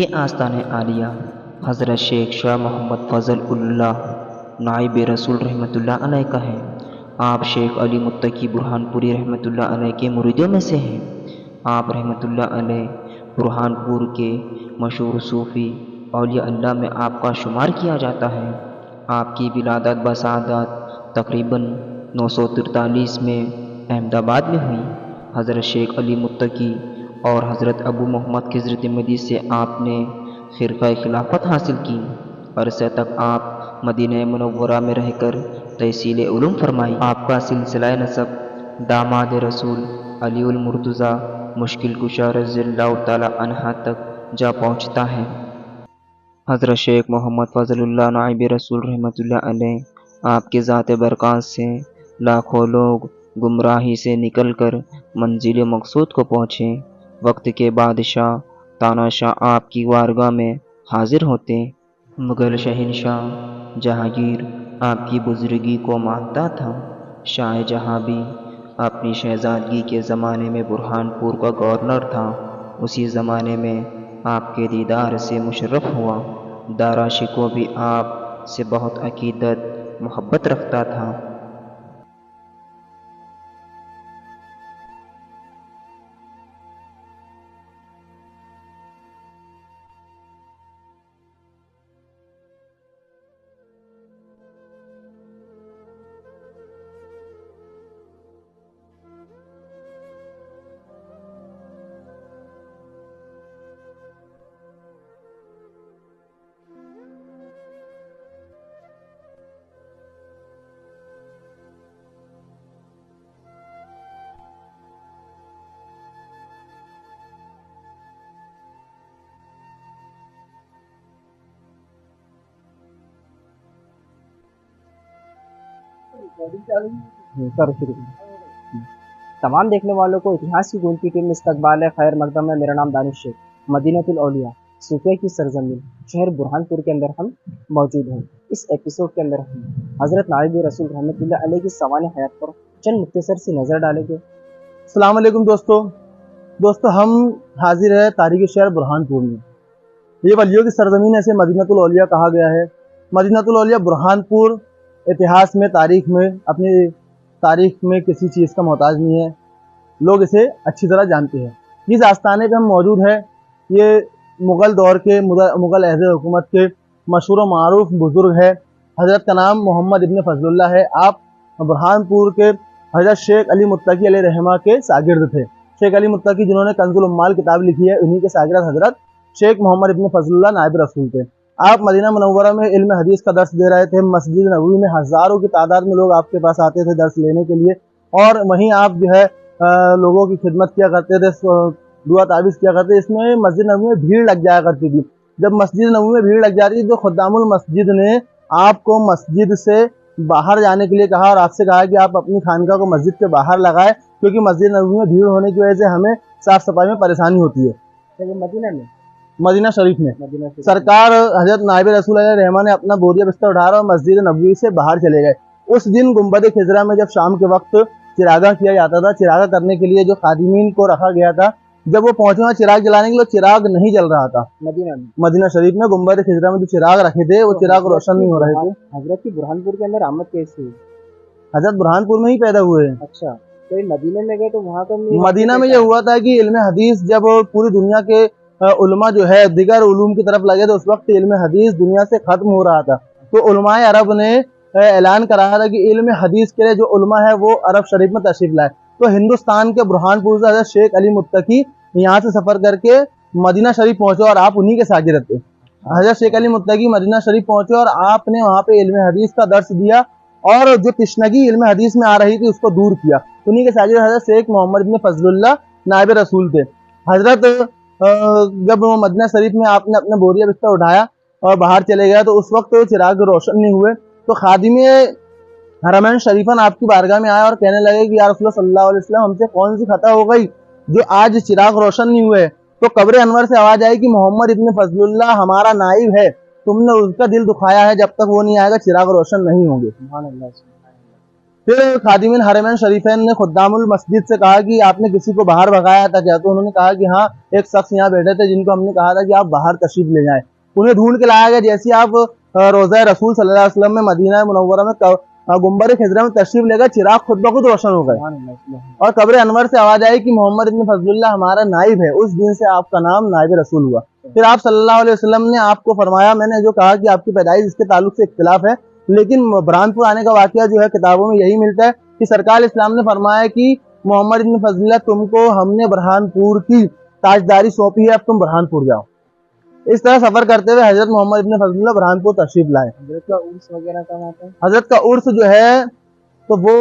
ये आस्तान आलिया हज़रत शेख शाह मोहम्मद फ़ज़ल उल्लाह नाइब रसूल रहमतुल्लाह अलैह का है। आप शेख अली मुत्तकी बुरहानपुरी रहमतुल्लाह अलैह के मुरीदों में से हैं। आप रहमतुल्लाह अलैह बुरहानपुर के मशहूर सूफ़ी औलिया अल्लाह में आपका शुमार किया जाता है। आपकी विलादत बसादत तकरीबन 943 में अहमदाबाद में हुई। हज़रत शेख अली मुत्तकी और हज़रत अबू मोहम्मद खिज़र तिर्मिज़ी से आपने ख़िरक़ा खिलाफत हासिल की। अरसे तक आप मदीना मुनव्वरा में रहकर तहसील उलूम फरमाई। आपका सिलसिला नसब दामाद रसूल अलीउल मुर्तज़ा मुश्किल कुशा रज़ियल्लाहु तआला अन्हा तक जा पहुँचता है। हज़रत शेख मोहम्मद फ़ज़लुल्लाह नाइब रसूल रहमतुल्लाह अलैह आपके ज़ात बरक़ात से लाखों लोग गुमराही से निकलकर मंजिल मकसूद को पहुँचे। वक्त के बादशाह तानाशाह आपकी वारगाह में हाजिर होते। मुग़ल शहंशाह जहांगीर आपकी बुज़ुर्गी को मानता था। शाह जहाँ भी अपनी शहज़ादगी के ज़माने में बुरहानपुर का गवर्नर था। उसी ज़माने में आपके दीदार से मुशर्रफ हुआ। दारा शिको भी आप से बहुत अकीदत मोहब्बत रखता था। करो शुरू। तमाम देखने वालों को इतिहास की गूंज की टीम में इस्तकबाल है, खैर मकदम है। मेरा नाम दानिश शेख, मदीनतुल औलिया सूफिया की सरजमीन शहर बुरहानपुर के अंदर हम मौजूद हैं। इस एपिसोड के अंदर हम हज़रत नाइब रसूल रहमतुल्लाह अलैह की सवाने हयात पर चंद मुख्तसर सी नज़र डालेंगे। अस्सलाम वालेकुम दोस्तों हम हाजिर है तारीख़ शहर बुरहानपुर में। ये वलियों की सरजमीन है, इसे मदीनतुल औलिया कहा गया है। मदीनतुल औलिया बुरहानपुर इतिहास में अपनी तारीख में किसी चीज़ का मोहताज नहीं है, लोग इसे अच्छी तरह जानते हैं। जिस आस्थाने पे हम मौजूद है ये मुग़ल दौर के मुग़ल अहद हुकूमत के मशहूर मारूफ बुज़ुर्ग है। हज़रत का नाम मोहम्मद इब्न फ़ज़लुल्लाह है। आप बुरहानपुर के हज़रत शेख अली मुत्तकी अलैहि रहमा के शागिर्द थे। शेख अली मुत्तकी जिन्होंने कंज़ुल उम्माल किताब लिखी है, उन्हीं के शागिर्द हज़रत शेख मोहम्मद इब्न फ़ज़लुल्लाह नाइब रसूल थे। आप मदीना मुनव्वरा में इल्म हदीस का दर्स दे रहे थे। मस्जिद नबवी में हज़ारों की तादाद में लोग आपके पास आते थे दर्स लेने के लिए, और वहीं आप जो है लोगों की खिदमत किया करते थे, दुआ तावीज़ किया करते। इसमें मस्जिद नबवी में भीड़ लग जाया करती थी। जब मस्जिद नबवी में भीड़ लग जाती थी तो खुद्दामुल मस्जिद ने आपको मस्जिद से बाहर जाने के लिए कहा और आपसे कहा कि आप अपनी खानका को मस्जिद के बाहर लगाएं, क्योंकि मस्जिद नबवी में भीड़ होने की वजह से हमें साफ़ सफाई में परेशानी होती है। मदीना शरीफ में सरकार हज़रत नाइब रसूल रहमान ने अपना बोरिया बिस्तर उठाया और मस्जिद नबवी से बाहर चले गए। उस दिन गुंबद खिजरा में जब शाम के वक्त चिरागा किया जाता था, चिरागा करने के लिए जो खादिमीन को रखा गया था, जब वो पहुंचे वहाँ चिराग जलाने के लिए, चिराग नहीं जल रहा था। मदीना शरीफ में गुंबद खिजरा में जो चिराग रखे थे वो चिराग रोशन नहीं हो रहे थे। हजरत की बुरहानपुर के अंदर आमद कैसी हुई? हजरत बुरहानपुर में ही पैदा हुए हैं। अच्छा, तो मदीने में गए तो वहाँ का मदीना में ये हुआ था कि इल्म हदीस जब पूरी दुनिया के उलमा जो है दिगर उलूम की तरफ लगे, तो उस वक्त इल्म हदीस दुनिया से खत्म हो रहा था। तो उलमाए अरब ने ऐलान कराया था कि इल्म हदीस के लिए जो उलमा है वो अरब शरीफ में तशरीफ लाए। तो हिंदुस्तान के बुरहानपुर से हज़रत शेख अली मुत्तकी यहाँ से सफ़र करके मदीना शरीफ पहुँचे और आप उन्हीं के शागिर्द थे। हज़रत शेख अली मुत्तकी मदीना शरीफ पहुँचे और आपने वहाँ पे इल्म हदीस का दर्स दिया और जो तिश्नगी इल्म हदीस में आ रही थी उसको दूर किया। उन्हीं के शागिर्द हज़रत शेख मोहम्मद इब्न फ़ज़लुल्लाह नाइब रसूल थे। हज़रत जब मदीना शरीफ में आपने अपना बोरिया बिस्तर उठाया और बाहर चले गए तो उस वक्त चिराग रोशन नहीं हुए। तो खादिमे हरमैन शरीफन आपकी बारगाह में आया और कहने लगे कि या रसूलुल्लाह सल्लल्लाहु अलैहि वसल्लम, हमसे कौन सी खता हो गई जो आज चिराग रोशन नहीं हुए? तो कब्र अनवर से आवाज आई कि मोहम्मद इब्न फ़ज़लुल्लाह हमारा नाइब है, तुमने उसका दिल दुखाया है, जब तक वो नहीं आएगा चिराग रोशन नहीं होंगे। फिर खादिमिन हरमैन शरीफैन ने खुद्दामुल मस्जिद से कहा कि आपने किसी को बाहर भगाया था क्या? तो उन्होंने कहा कि हाँ, एक शख्स यहाँ बैठे थे जिनको हमने कहा था कि आप बाहर तशरीफ ले जाएं। उन्हें ढूंढ के लाया गया। जैसे आप रोज़ा रसूल सल्लल्लाहु अलैहि वसल्लम में मदीना मुनव्वरा में गुम्बर खिजरा में तशरीफ लेकर चिराग खुद ब खुद रोशन हो गए और कब्र अनवर से आवाज आई कि मोहम्मद इब्न फजलुल्लाह हमारा नाइब है। उस दिन से आपका नाम नाइब रसूल हुआ। फिर आप सल्लल्लाहु अलैहि वसल्लम ने आपको फरमाया, मैंने जो कहा कि आपकी पैदाइश इसके ताल्लुक से इख्तिलाफ है, लेकिन बुरहानपुर आने का वाकया जो है किताबों में यही मिलता है कि सरकार इस्लाम ने फरमाया कि मोहम्मद इब्न फजलुल्लाह तुमको हमने बुरहानपुर की ताजदारी सौंपी है, अब तुम बुरहानपुर जाओ। इस तरह सफर करते हुए हजरत मोहम्मद इब्न फजलुल्लाह बुरहानपुर तशरीफ लाए। हजरत का उर्स वगैरह कब आता है? हजरत का उर्स जो है तो वो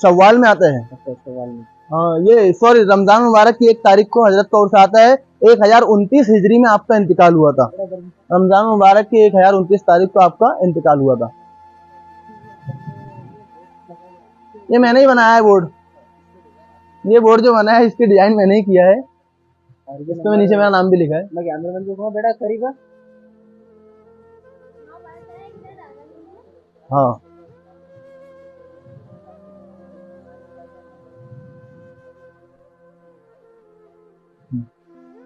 शव्वाल में आता है। अच्छा, सवाल में। हाँ, ये सॉरी रमजान मुबारक की 1 तारीख को हजरत का उर्स आता है। 1029 हिजरी में आपका इंतकाल हुआ था। रमजान मुबारक की 1029 तारीख को आपका इंतकाल हुआ था। ये मैंने ही बनाया है बोर्ड। ये बोर्ड जो बना है इसकी डिजाइन मैंने ही किया है। इसमें नीचे मेरा नाम भी लिखा है। मैं कैमरा मैन को बेटा करीब है। हाँ,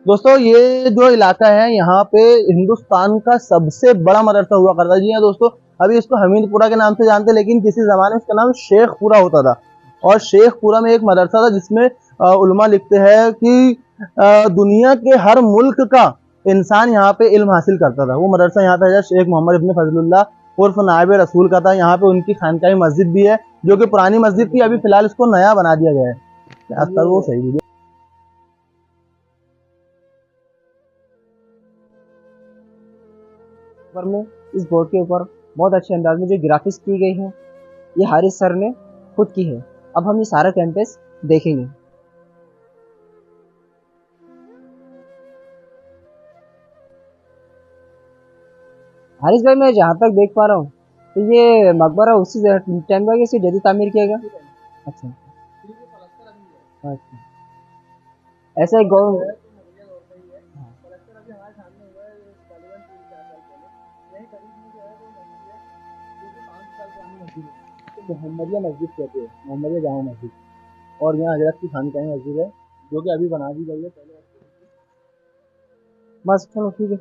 दोस्तों ये जो इलाका है यहाँ पे हिंदुस्तान का सबसे बड़ा मदरसा हुआ करता है। जी हाँ दोस्तों, अभी इसको हमीदपुरा के नाम से जानते, लेकिन किसी जमाने में इसका नाम शेखपुरा होता था। और शेखपुरा में एक मदरसा था जिसमें उलमा लिखते हैं कि दुनिया के हर मुल्क का इंसान यहाँ पे इल्म हासिल करता था। वो मदरसा यहाँ पे हज़रत शेख मोहम्मद इब्न फजलुल्लाह उर्फ नायब रसूल का था। यहाँ पे उनकी खानकाही मस्जिद भी है जो कि पुरानी मस्जिद थी, अभी फिलहाल इसको नया बना दिया गया है। अक्सर वो सही वीडियो ऊपर में इस बोर्ड के ऊपर बहुत अच्छे अंदाज में जो ग्राफिक्स की गई है, ये हारिस सर ने खुद की है। अब हम ये सारा कैंपस देखेंगे। हारिस भाई, मैं जहाँ तक देख पा रहा हूँ तो ये मकबरा उसी टाइम का इसे जदीद तामीर किया गया। अच्छा अच्छा, ऐसा एक गौ मोहम्मदिया मस्जिद कहते हैं, मोहम्मदिया जामा मस्जिद। और यहाँ हजरत की खानकाही मस्जिद है जो कि अभी बना दी गई है। पहले बस चलो ठीक है।